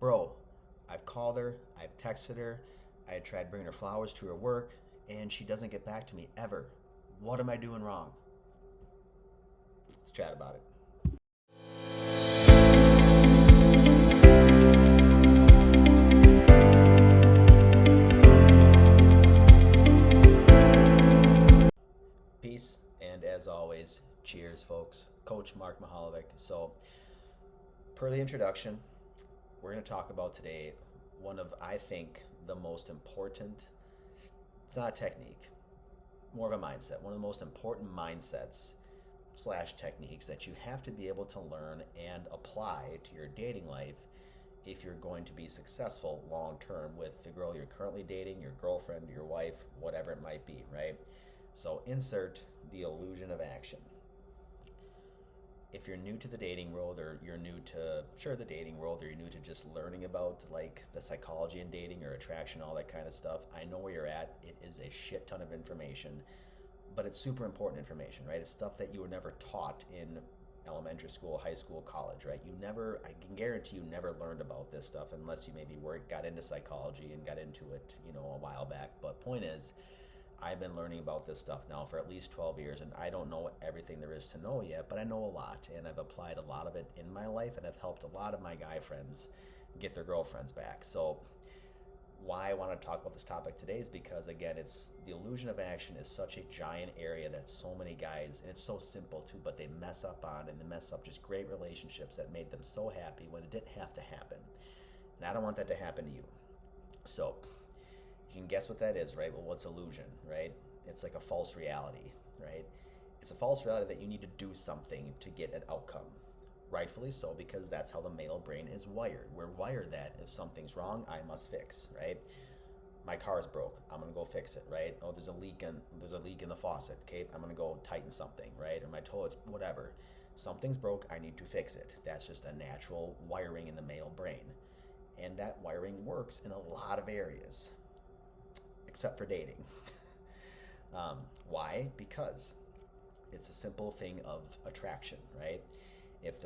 Bro, I've called her, I've texted her, I tried bringing her flowers to her work, and she doesn't get back to me ever. What am I doing wrong? Let's chat about it. Peace, and as always, cheers, folks. Coach Mark Mahalovic. So, per the introduction, we're going to talk about today one of, I think, the most important, it's not a technique, more of a mindset, one of the most important mindsets slash techniques that you have to be able to learn and apply to your dating life if you're going to be successful long term with the girl you're currently dating, your girlfriend, your wife, whatever it might be, right? So insert the illusion of action. If you're new to the dating world, or you're new to the dating world, or you're new to just learning about like the psychology in dating or attraction, all that kind of stuff, I know where you're at. It is a shit ton of information, but it's super important information, right? It's stuff that you were never taught in elementary school, high school, college, right? I can guarantee you never learned about this stuff unless you maybe got into psychology and got into it, a while back. But point is, I've been learning about this stuff now for at least 12 years, and I don't know everything there is to know yet, but I know a lot, and I've applied a lot of it in my life, and I've helped a lot of my guy friends get their girlfriends back. So why I want to talk about this topic today is because, again, it's the illusion of action is such a giant area that so many guys, and it's so simple too, but they mess up on, and they mess up just great relationships that made them so happy when it didn't have to happen. And I don't want that to happen to you. So you can guess what that is, right? Well, what's illusion, right? It's like a false reality, right? It's a false reality that you need to do something to get an outcome. Rightfully so, because that's how the male brain is wired. We're wired that if something's wrong, I must fix, right? My car's broke. I'm gonna go fix it, right? Oh, there's a leak in the faucet. Okay, I'm gonna go tighten something, right? Or my toilet's whatever. Something's broke. I need to fix it. That's just a natural wiring in the male brain, and that wiring works in a lot of areas, except for dating. Why? Because it's a simple thing of attraction, right? If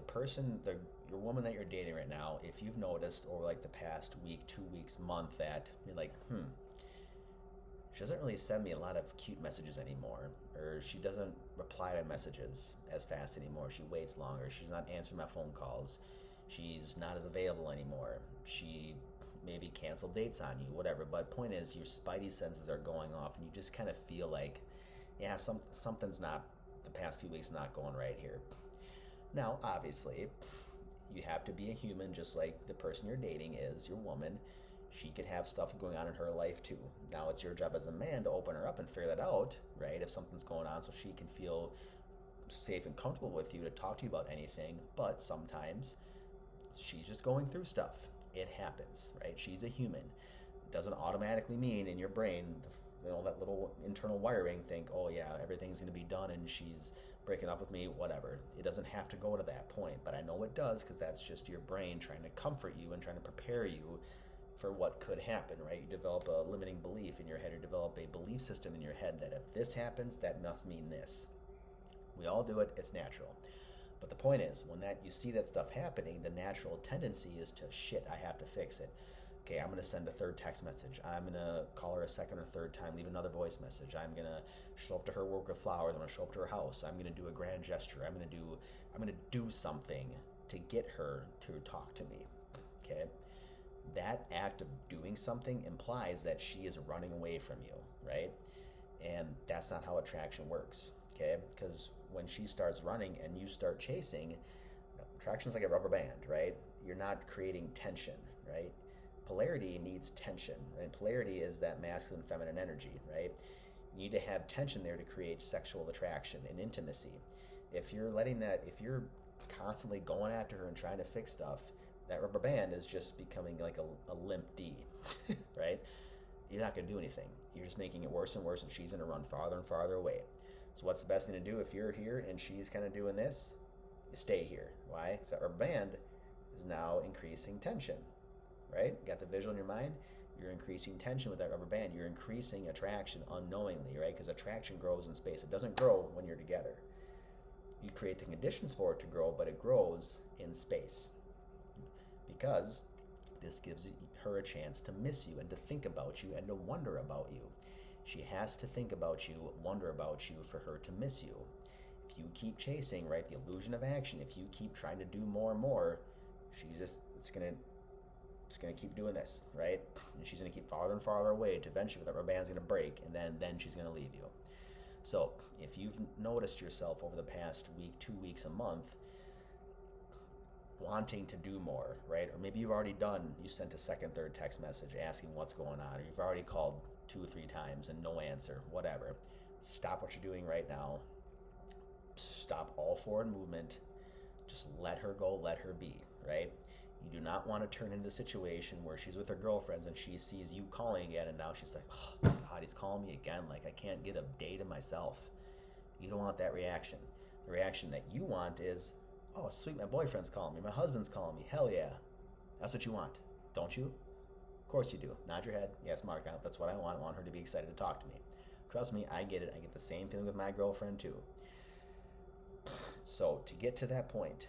your woman that you're dating right now, if you've noticed over like the past week, 2 weeks, month, that you're like, she doesn't really send me a lot of cute messages anymore, or she doesn't reply to messages as fast anymore, she waits longer, she's not answering my phone calls, she's not as available anymore, she maybe cancel dates on you, whatever. But point is, your spidey senses are going off, and you just kind of feel like, yeah, something's not, the past few weeks not going right here. Now, obviously, you have to be a human, just like the person you're dating is, your woman. She could have stuff going on in her life too. Now, it's your job as a man to open her up and figure that out, right? If something's going on, so she can feel safe and comfortable with you to talk to you about anything. But sometimes she's just going through stuff. It happens, right? She's a human. It doesn't automatically mean in your brain, that little internal wiring think, oh yeah, everything's going to be done and she's breaking up with me, whatever. It doesn't have to go to that point, but I know it does, because that's just your brain trying to comfort you and trying to prepare you for what could happen, right? You develop a limiting belief in your head, or develop a belief system in your head that if this happens, that must mean this. We all do it, it's natural. But the point is, when you see that stuff happening, the natural tendency is to, shit, I have to fix it. Okay, I'm going to send a third text message. I'm going to call her a second or third time, leave another voice message. I'm going to show up to her work with flowers. I'm going to show up to her house. I'm going to do a grand gesture. I'm going to do something to get her to talk to me. Okay? That act of doing something implies that she is running away from you, right? And that's not how attraction works, okay? Because when she starts running and you start chasing, attraction is like a rubber band, right? You're not creating tension, right? Polarity needs tension, right? Polarity is that masculine and feminine energy, right? You need to have tension there to create sexual attraction and intimacy. If you're constantly going after her and trying to fix stuff, that rubber band is just becoming like a limp D, right? You're not going to do anything. You're just making it worse and worse, and she's going to run farther and farther away. So what's the best thing to do if you're here and she's kind of doing this? You stay here. Why? Because that rubber band is now increasing tension, right? Got the visual in your mind? You're increasing tension with that rubber band. You're increasing attraction unknowingly, right? Because attraction grows in space. It doesn't grow when you're together. You create the conditions for it to grow, but it grows in space. Because This gives her a chance to miss you and to think about you and to wonder about you. She has to think about you, wonder about you for her to miss you. If you keep chasing, right, the illusion of action, if you keep trying to do more and more, it's gonna keep doing this, right? And she's gonna keep farther and farther away to eventually the rubber band's gonna break, and then she's gonna leave you. So if you've noticed yourself over the past week, 2 weeks, a month, wanting to do more, right? Or maybe you sent a second, third text message asking what's going on, or you've already called 2 or 3 times and no answer, whatever. Stop what you're doing right now. Stop all forward movement. Just let her go, let her be, right? You do not want to turn into the situation where she's with her girlfriends and she sees you calling again, and now she's like, oh God, he's calling me again, like I can't get a day to myself. You don't want that reaction. The reaction that you want is, oh sweet, my boyfriend's calling me, my husband's calling me, hell yeah. That's what you want, don't you? Of course you do. Nod your head. Yes, Mark, that's what I want. I want her to be excited to talk to me. Trust me, I get it. I get the same feeling with my girlfriend too. So to get to that point,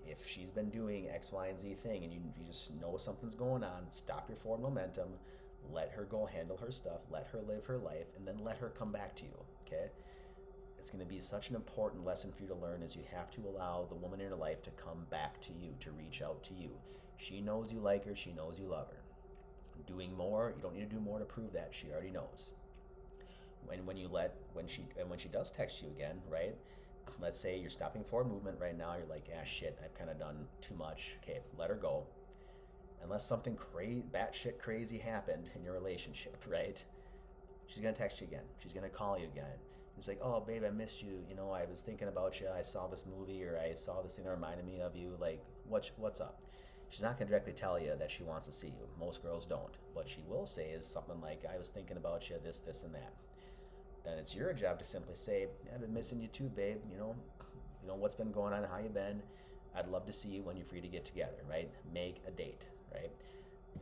if she's been doing X, Y, and Z thing and you just know something's going on, stop your forward momentum, let her go handle her stuff, let her live her life, and then let her come back to you, okay? It's going to be such an important lesson for you to learn, is you have to allow the woman in your life to come back to you, to reach out to you. She knows you like her, she knows you love her. Doing more, you don't need to do more to prove that. She already knows. When she does text you again, right? Let's say you're stopping forward movement right now. You're like, shit, I've kind of done too much. Okay, let her go. Unless something batshit crazy happened in your relationship, right? She's gonna text you again. She's gonna call you again. It's like, oh babe, I missed you. You know, I was thinking about you. I saw this movie, or I saw this thing that reminded me of you. Like, what's up? She's not gonna directly tell you that she wants to see you. Most girls don't. What she will say is something like, I was thinking about you, this, and that. Then it's your job to simply say, yeah, I've been missing you too, babe. You know what's been going on, how you been. I'd love to see you when you're free to get together, right? Make a date, right?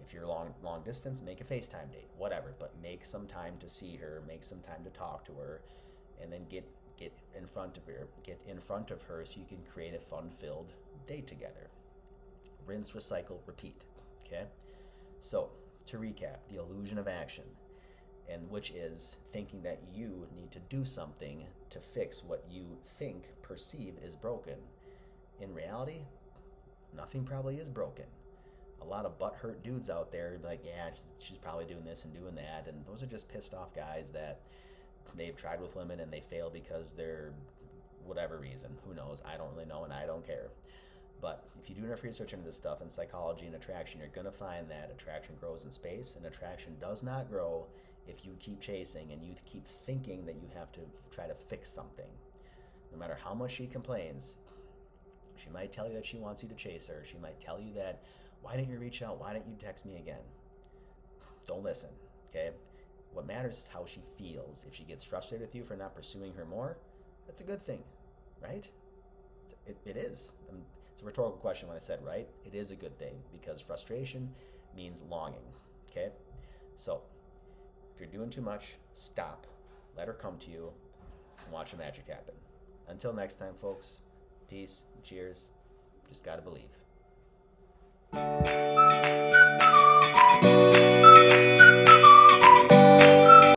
If you're long distance, make a FaceTime date, whatever. But make some time to see her, make some time to talk to her, and then get in front of her so you can create a fun-filled date together. Rinse, recycle, repeat, okay? So, to recap, the illusion of action, and which is thinking that you need to do something to fix what you perceive is broken. In reality, nothing probably is broken. A lot of butthurt dudes out there like, yeah, she's probably doing this and doing that, and those are just pissed off guys that they've tried with women and they fail because they're whatever reason. Who knows? I don't really know, and I don't care. But if you do enough research into this stuff in psychology and attraction, you're going to find that attraction grows in space, and attraction does not grow if you keep chasing and you keep thinking that you have to try to fix something. No matter how much she complains, she might tell you that she wants you to chase her. She might tell you that, why didn't you reach out? Why didn't you text me again? Don't listen, okay? What matters is how she feels. If she gets frustrated with you for not pursuing her more, that's a good thing, right? It is. It's a rhetorical question when I said right. It is a good thing because frustration means longing, okay? So, if you're doing too much, stop. Let her come to you and watch the magic happen. Until next time, folks, peace, cheers. Just gotta believe.